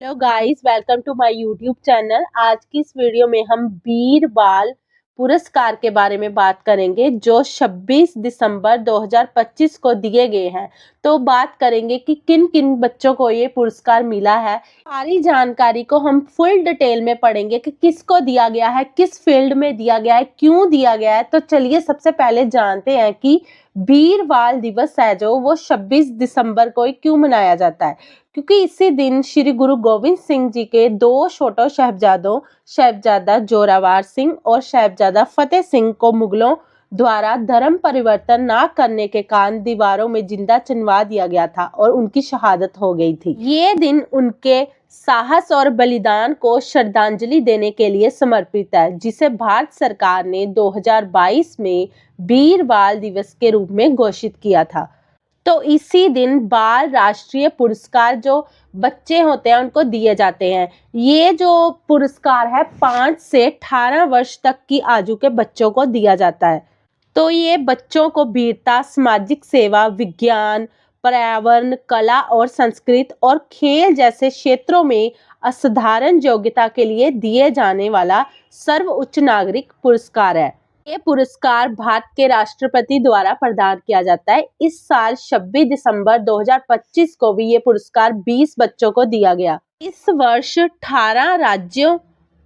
Hello guys, welcome to my YouTube channel. आज की इस वीडियो में हम वीर बाल पुरस्कार के बारे में बात करेंगे जो 26 दिसंबर 2025 को दिए गए हैं। तो बात करेंगे कि किन किन बच्चों को ये पुरस्कार मिला है। सारी जानकारी को हम फुल डिटेल में पढ़ेंगे कि किसको दिया गया है, किस फील्ड में दिया गया है, क्यों दिया गया है। तो चलिए सबसे पहले जानते हैं कि वीर बाल दिवस है जो वो 26 दिसंबर को क्यों मनाया जाता है। क्योंकि इसी दिन श्री गुरु गोविंद सिंह जी के दो छोटे शहजादों, शहजादा जोरावर सिंह और शहजादा फतेह सिंह को मुगलों द्वारा धर्म परिवर्तन न करने के कारण दीवारों में जिंदा चुनवा दिया गया था और उनकी शहादत हो गई थी। ये दिन उनके साहस और बलिदान को श्रद्धांजलि देने के लिए समर्पित है, जिसे भारत सरकार ने 2022 में वीर बाल दिवस के रूप में घोषित किया था। तो इसी दिन बाल राष्ट्रीय पुरस्कार जो बच्चे होते हैं उनको दिए जाते हैं। ये जो पुरस्कार है 5 से 18 वर्ष तक की आयु के बच्चों को दिया जाता है। तो ये बच्चों को वीरता, सामाजिक सेवा, विज्ञान, पर्यावरण, कला और संस्कृत और खेल जैसे क्षेत्रों में असाधारण योग्यता के लिए दिए जाने वाला सर्वोच्च नागरिक पुरस्कार है। ये पुरस्कार भारत के राष्ट्रपति द्वारा प्रदान किया जाता है। इस साल 26 दिसंबर 2025 को भी ये पुरस्कार 20 बच्चों को दिया गया। इस वर्ष 18 राज्यों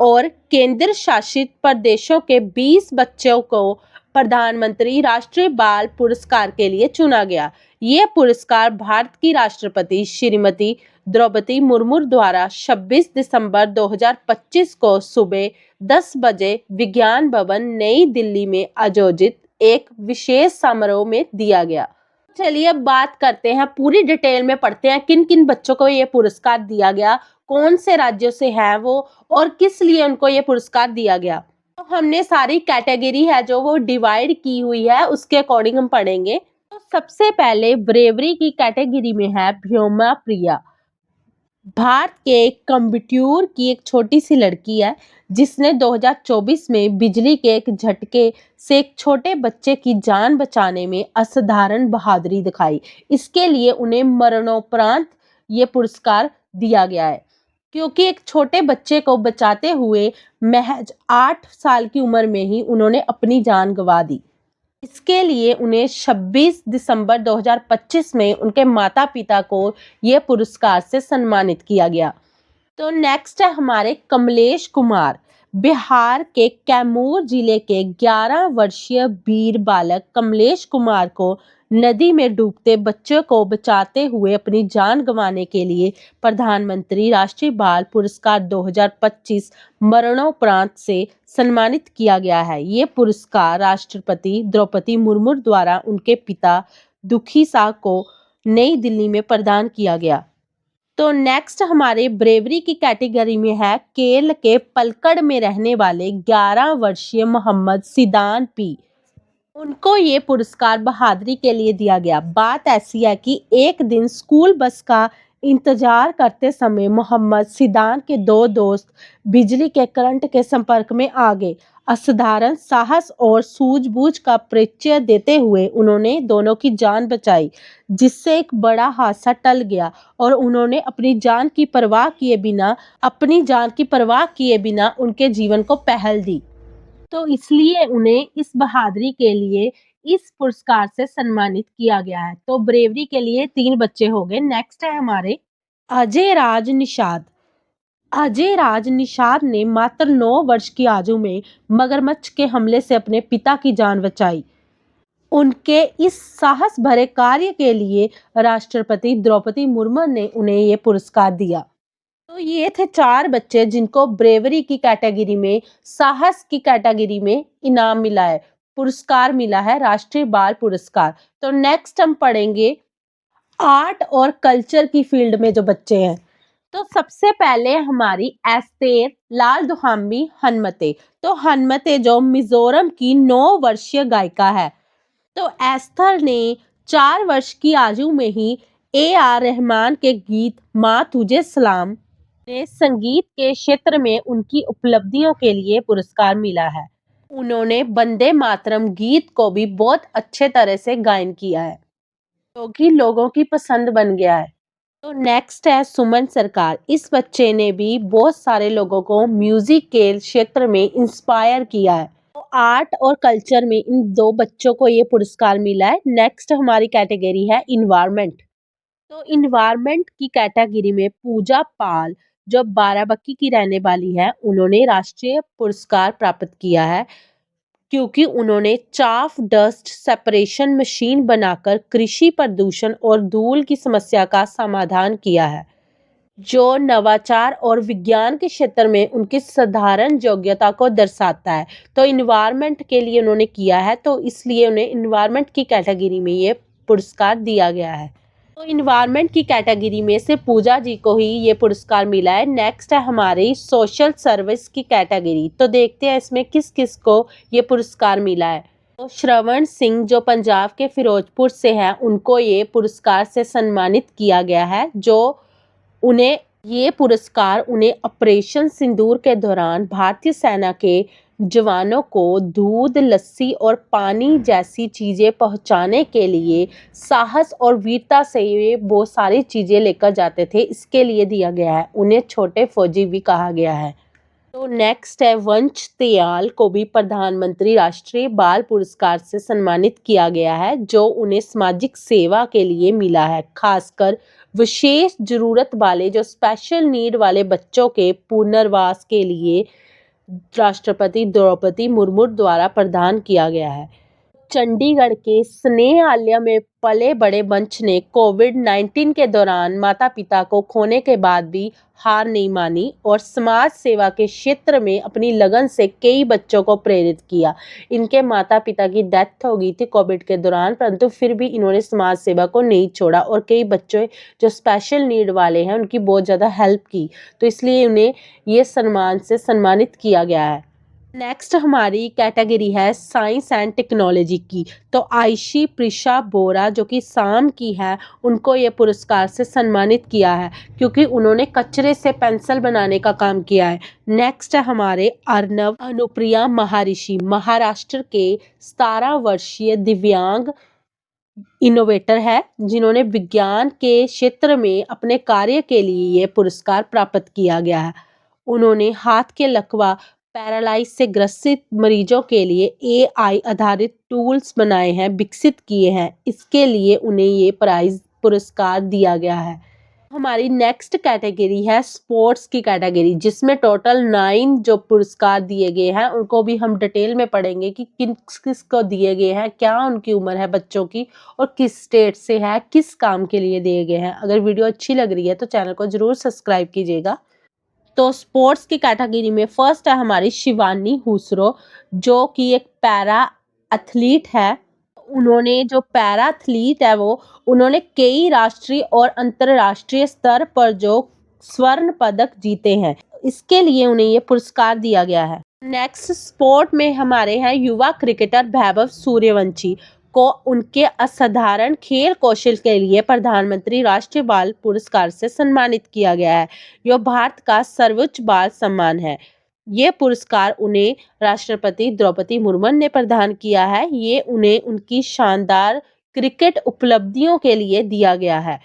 और केंद्र शासित प्रदेशों के 20 बच्चों को प्रधानमंत्री राष्ट्रीय बाल पुरस्कार के लिए चुना गया। ये पुरस्कार भारत की राष्ट्रपति श्रीमती द्रौपदी मुर्मू द्वारा 26 दिसंबर 2025 को सुबह 10 बजे विज्ञान भवन नई दिल्ली में आयोजित एक विशेष समारोह में दिया गया। चलिए अब बात करते हैं, पूरी डिटेल में पढ़ते हैं किन किन बच्चों को ये पुरस्कार दिया गया, कौन से राज्यों से है वो और किस लिए उनको ये पुरस्कार दिया गया। तो हमने सारी कैटेगरी है जो वो डिवाइड की हुई है, उसके अकॉर्डिंग हम पढ़ेंगे। तो सबसे पहले ब्रेवरी की कैटेगरी में है व्योमा प्रिया। भारत के कम्बट्यूर की एक छोटी सी लड़की है जिसने 2024 में बिजली के एक झटके से एक छोटे बच्चे की जान बचाने में असाधारण बहादुरी दिखाई। इसके लिए उन्हें मरणोपरांत ये पुरस्कार दिया गया है, क्योंकि एक छोटे बच्चे को बचाते हुए महज 8 साल की उम्र में ही उन्होंने अपनी जान गंवा दी। इसके लिए उन्हें 26 दिसंबर 2025 में उनके माता पिता को ये पुरस्कार से सम्मानित किया गया। तो नेक्स्ट है हमारे कमलेश कुमार। बिहार के कैमूर जिले के 11 वर्षीय वीर बालक कमलेश कुमार को नदी में डूबते बच्चों को बचाते हुए अपनी जान गंवाने के लिए प्रधानमंत्री राष्ट्रीय बाल पुरस्कार 2025 मरणोपरांत से सम्मानित किया गया है। ये पुरस्कार राष्ट्रपति द्रौपदी मुर्मू द्वारा उनके पिता दुखी सा को नई दिल्ली में प्रदान किया गया। तो नेक्स्ट हमारे ब्रेवरी की कैटेगरी में है केरल के पलक्कड़ में रहने वाले 11 वर्षीय मोहम्मद सिदान पी। उनको ये पुरस्कार बहादुरी के लिए दिया गया। बात ऐसी है कि एक दिन स्कूल बस का इंतजार करते समय मोहम्मद सिदान के दो दोस्त बिजली के करंट के संपर्क में आ गए। असाधारण साहस और सूझबूझ का परिचय देते हुए उन्होंने दोनों की जान बचाई, जिससे एक बड़ा हादसा टल गया और उन्होंने अपनी जान की परवाह किए बिना उनके जीवन को पहल दी। तो इसलिए उन्हें इस बहादुरी के लिए इस पुरस्कार से सम्मानित किया गया है। तो ब्रेवरी के लिए 3 बच्चे हो गए। नेक्स्ट है हमारे अजय राज निषाद। अजय राज निषाद ने मात्र 9 वर्ष की आयु में मगरमच्छ के हमले से अपने पिता की जान बचाई। उनके इस साहस भरे कार्य के लिए राष्ट्रपति द्रौपदी मुर्मू ने उन्हें ये पुरस्कार दिया। तो ये थे 4 बच्चे जिनको ब्रेवरी की कैटेगरी में, साहस की कैटेगरी में इनाम मिला है, पुरस्कार मिला है, राष्ट्रीय बाल पुरस्कार। तो नेक्स्ट हम पढ़ेंगे आर्ट और कल्चर की फील्ड में जो बच्चे हैं। तो सबसे पहले हमारी एस्तेर लाल दुहाम्बी हनमते। तो हनमते जो मिजोरम की 9 वर्षीय गायिका है। तो एस्थर ने 4 वर्ष की आयु में ही AR रहमान के गीत माँ तुझे सलाम ने संगीत के क्षेत्र में उनकी उपलब्धियों के लिए पुरस्कार मिला है। उन्होंने वंदे मातरम गीत को भी बहुत अच्छे तरह से गायन किया है, जो कि लोगों की पसंद बन गया है। तो नेक्स्ट है सुमन सरकार। इस बच्चे ने भी बहुत सारे लोगों को म्यूजिक के क्षेत्र में इंस्पायर किया है। तो आर्ट और कल्चर में इन दो बच्चों को ये पुरस्कार मिला है। नेक्स्ट हमारी कैटेगरी है इन्वायरमेंट। तो इन्वायरमेंट की कैटेगरी में पूजा पाल, जो बाराबंकी की रहने वाली है, उन्होंने राष्ट्रीय पुरस्कार प्राप्त किया है क्योंकि उन्होंने चाफ डस्ट सेपरेशन मशीन बनाकर कृषि प्रदूषण और धूल की समस्या का समाधान किया है, जो नवाचार और विज्ञान के क्षेत्र में उनकी साधारण योग्यता को दर्शाता है। तो इन्वायरमेंट के लिए उन्होंने किया है, तो इसलिए उन्हें इन्वायरमेंट की कैटेगरी में ये पुरस्कार दिया गया है। तो इन्वायरमेंट की कैटेगरी में से पूजा जी को ही ये पुरस्कार मिला है। नेक्स्ट है हमारी सोशल सर्विस की कैटेगरी। तो देखते हैं इसमें किस किस को ये पुरस्कार मिला है। तो श्रवण सिंह, जो पंजाब के फिरोजपुर से हैं, उनको ये पुरस्कार से सम्मानित किया गया है। जो उन्हें ये पुरस्कार उन्हें ऑपरेशन सिंदूर के दौरान भारतीय सेना के जवानों को दूध, लस्सी और पानी जैसी चीज़ें पहुंचाने के लिए साहस और वीरता से ये बहुत सारी चीज़ें लेकर जाते थे, इसके लिए दिया गया है। उन्हें छोटे फौजी भी कहा गया है। तो नेक्स्ट है वंश दयाल को भी प्रधानमंत्री राष्ट्रीय बाल पुरस्कार से सम्मानित किया गया है, जो उन्हें सामाजिक सेवा के लिए मिला है, खासकर विशेष जरूरत वाले, जो स्पेशल नीड वाले बच्चों के पुनर्वास के लिए राष्ट्रपति द्रौपदी मुर्मू द्वारा प्रदान किया गया है। चंडीगढ़ के स्नेहालय में पले बड़े वंश ने कोविड-19 के दौरान माता-पिता को खोने के बाद भी हार नहीं मानी और समाज सेवा के क्षेत्र में अपनी लगन से कई बच्चों को प्रेरित किया। इनके माता-पिता की डेथ हो गई थी कोविड के दौरान, परंतु फिर भी इन्होंने समाज सेवा को नहीं छोड़ा और कई बच्चे जो स्पेशल नीड वाले हैं उनकी बहुत ज़्यादा हेल्प की। तो इसलिए उन्हें ये सम्मान से सम्मानित किया गया है। नेक्स्ट हमारी कैटेगरी है साइंस एंड टेक्नोलॉजी की। तो आयशी प्रिशा बोरा, जो कि साम की है, उनको ये पुरस्कार से सम्मानित किया है क्योंकि उन्होंने कचरे से पेंसिल बनाने का काम किया है। नेक्स्ट है हमारे अर्नव अनुप्रिया महर्षि, महाराष्ट्र के 17 वर्षीय दिव्यांग इनोवेटर है, जिन्होंने विज्ञान के क्षेत्र में अपने कार्य के लिए ये पुरस्कार प्राप्त किया गया है। उन्होंने हाथ के लकवा पैरालाइज से ग्रसित मरीजों के लिए एआई आधारित टूल्स बनाए हैं, विकसित किए हैं। इसके लिए उन्हें ये प्राइज पुरस्कार दिया गया है। हमारी नेक्स्ट कैटेगरी है स्पोर्ट्स की कैटेगरी, जिसमें टोटल 9 जो पुरस्कार दिए गए हैं, उनको भी हम डिटेल में पढ़ेंगे कि किस किस को दिए गए हैं, क्या उनकी उम्र है बच्चों की और किस स्टेट से है, किस काम के लिए दिए गए हैं। अगर वीडियो अच्छी लग रही है तो चैनल को जरूर सब्सक्राइब कीजिएगा। तो स्पोर्ट्स की कैटेगरी में फर्स्ट है हमारी शिवानी हुसरो, जो कि एक पैरा एथलीट है। उन्होंने जो पैरा एथलीट है वो उन्होंने कई राष्ट्रीय और अंतर्राष्ट्रीय स्तर पर जो स्वर्ण पदक जीते हैं, इसके लिए उन्हें ये पुरस्कार दिया गया है। नेक्स्ट स्पोर्ट में हमारे हैं युवा क्रिकेटर वैभव सूर्यवंशी को उनके असाधारण खेल कौशल के लिए प्रधानमंत्री राष्ट्रीय बाल पुरस्कार से सम्मानित किया गया है। यह भारत का सर्वोच्च बाल सम्मान है। ये पुरस्कार उन्हें राष्ट्रपति द्रौपदी मुर्मू ने प्रदान किया है। ये उन्हें उनकी शानदार क्रिकेट उपलब्धियों के लिए दिया गया है।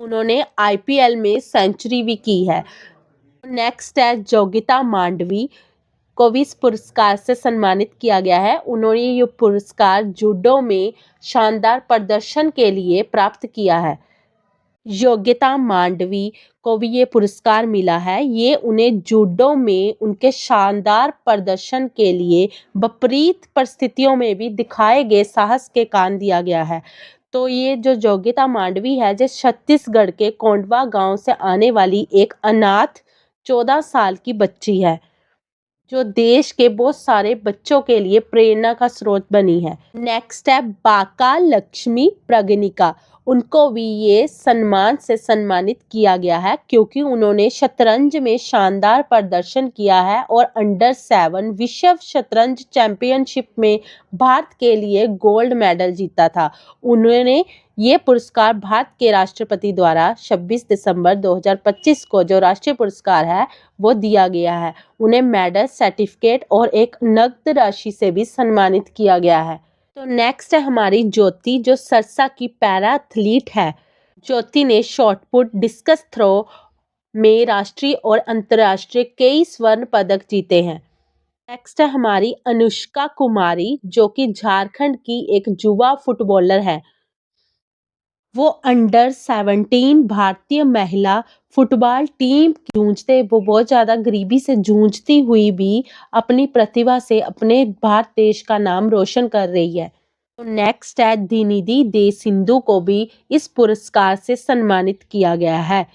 उन्होंने आईपीएल में सेंचुरी भी की है। नेक्स्ट है योगिता मांडवी को भी इस पुरस्कार से सम्मानित किया गया है। उन्होंने ये पुरस्कार जूडो में शानदार प्रदर्शन के लिए प्राप्त किया है। योग्यता मांडवी को भी ये पुरस्कार मिला है। ये उन्हें जूडो में उनके शानदार प्रदर्शन के लिए विपरीत परिस्थितियों में भी दिखाए गए साहस के कारण दिया गया है। तो ये जो योग्यता मांडवी है, जो छत्तीसगढ़ के कोंडवा गांव से आने वाली एक अनाथ 14 साल की बच्ची है, जो देश के बहुत सारे बच्चों के लिए प्रेरणा का स्रोत बनी है। नेक्स्ट है बाका लक्ष्मी प्रगनिका, उनको भी ये सम्मान से सम्मानित किया गया है क्योंकि उन्होंने शतरंज में शानदार प्रदर्शन किया है और अंडर 7 विश्व शतरंज चैंपियनशिप में भारत के लिए गोल्ड मेडल जीता था। उन्होंने ये पुरस्कार भारत के राष्ट्रपति द्वारा 26 दिसंबर 2025 को जो राष्ट्रीय पुरस्कार है वो दिया गया है। उन्हें मेडल, सर्टिफिकेट और एक नकद राशि से भी सम्मानित किया गया है। तो नेक्स्ट है हमारी ज्योति, जो सरसा की पैरा एथलीट है, ज्योति ने शॉटपुट डिस्कस थ्रो में राष्ट्रीय और अंतर्राष्ट्रीय कई स्वर्ण पदक जीते हैं। नेक्स्ट है हमारी अनुष्का कुमारी, जो कि झारखंड की एक युवा फुटबॉलर है। वो अंडर 17 भारतीय महिला फुटबॉल टीम जूझते वो बहुत ज़्यादा गरीबी से जूझती हुई भी अपनी प्रतिभा से अपने भारत देश का नाम रोशन कर रही है। तो नेक्स्ट है दिनिधि दे सिंधु को भी इस पुरस्कार से सम्मानित किया गया है।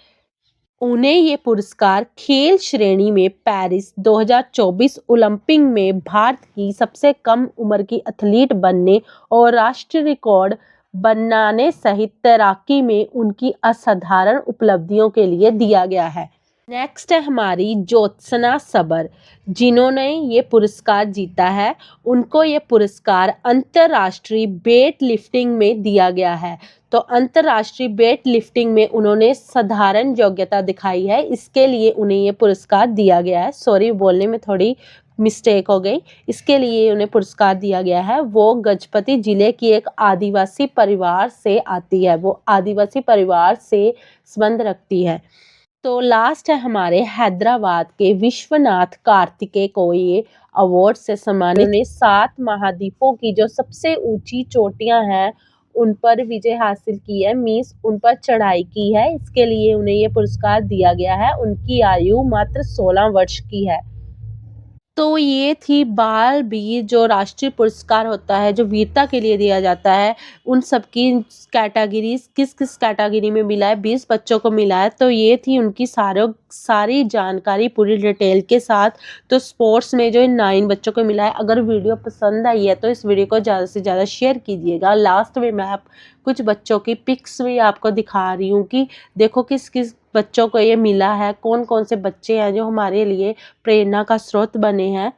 उन्हें ये पुरस्कार खेल श्रेणी में पेरिस 2024 ओलंपिक में भारत की सबसे कम उम्र की एथलीट बनने और राष्ट्रीय रिकॉर्ड बनाने सहित तैराकी में उनकी असाधारण उपलब्धियों के लिए दिया गया है। नेक्स्ट है हमारी ज्योत्सना सबर, जिन्होंने ये पुरस्कार जीता है। उनको ये पुरस्कार अंतर्राष्ट्रीय वेट लिफ्टिंग में दिया गया है। तो अंतर्राष्ट्रीय वेट लिफ्टिंग में उन्होंने साधारण योग्यता दिखाई है, इसके लिए उन्हें ये पुरस्कार दिया गया है। सॉरी, बोलने में थोड़ी मिस्टेक हो गई। इसके लिए उन्हें पुरस्कार दिया गया है। वो गजपति जिले की एक आदिवासी परिवार से आती है, वो आदिवासी परिवार से संबंध रखती है। तो लास्ट है हमारे हैदराबाद के विश्वनाथ कार्तिकेय को ये अवार्ड से सम्मानित ने 7 महाद्वीपों की जो सबसे ऊंची चोटियां हैं उन पर विजय हासिल की है, मीन्स उन पर चढ़ाई की है। इसके लिए उन्हें ये पुरस्कार दिया गया है। उनकी आयु मात्र 16 वर्ष की है। तो ये थी बाल वीर, जो राष्ट्रीय पुरस्कार होता है जो वीरता के लिए दिया जाता है, उन सबकी कैटेगरीज किस किस कैटेगरी में मिला है, 20 बच्चों को मिला है। तो ये थी उनकी सारी जानकारी पूरी डिटेल के साथ। तो स्पोर्ट्स में जो इन 9 बच्चों को मिला है। अगर वीडियो पसंद आई है तो इस वीडियो को ज़्यादा से ज़्यादा शेयर कीजिएगा। लास्ट में मैं कुछ बच्चों की पिक्स भी आपको दिखा रही हूँ कि देखो किस किस बच्चों को ये मिला है, कौन कौन से बच्चे हैं जो हमारे लिए प्रेरणा का स्रोत बने हैं।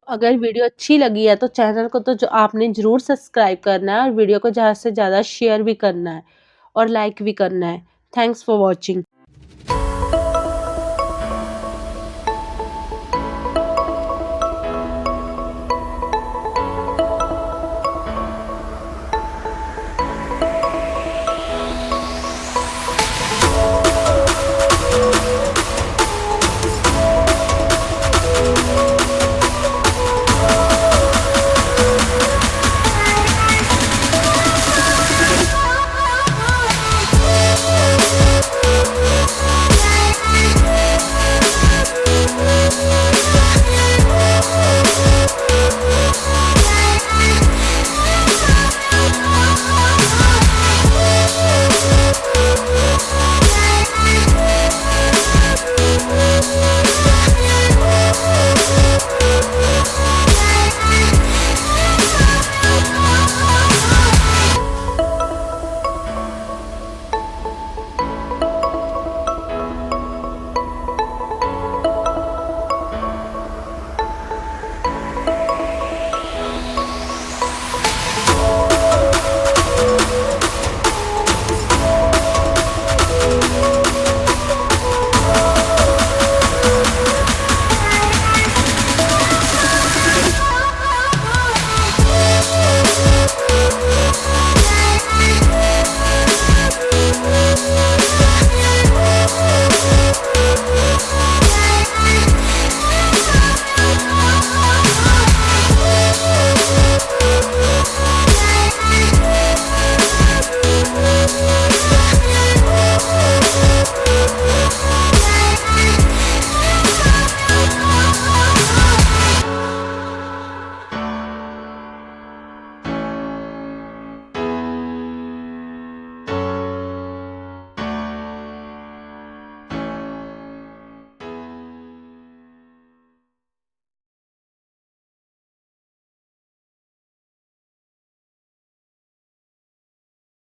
अगर वीडियो अच्छी लगी है तो चैनल को तो जो आपने ज़रूर सब्सक्राइब करना है और वीडियो को ज़्यादा से ज़्यादा शेयर भी करना है और लाइक भी करना है। Thanks for watching.